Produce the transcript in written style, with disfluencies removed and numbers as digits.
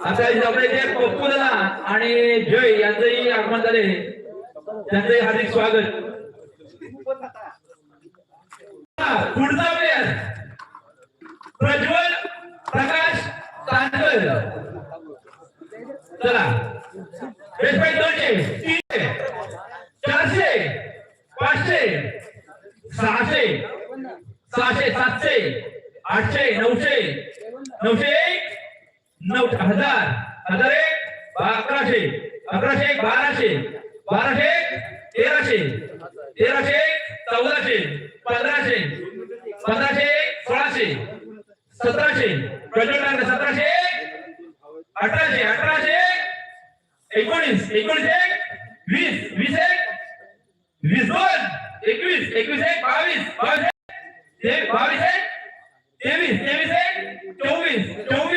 आता आपले जे पप्पू दादा आणि जय यांचंही आगमन झाले, त्यांचंही हार्दिक स्वागत. पुढचा प्लेयर प्रज्वल प्रकाश कांदकर. चला बेसपाई 200 300 400 500 600 700 800 900 901 9000 1001 1100 1100 1200 1200 1300 1300 1400 1500 1500 1600 1700 प्रज्वल 1700 1800 1800 19 19 20 20 20 21 21 22 22 22 23 23 24 24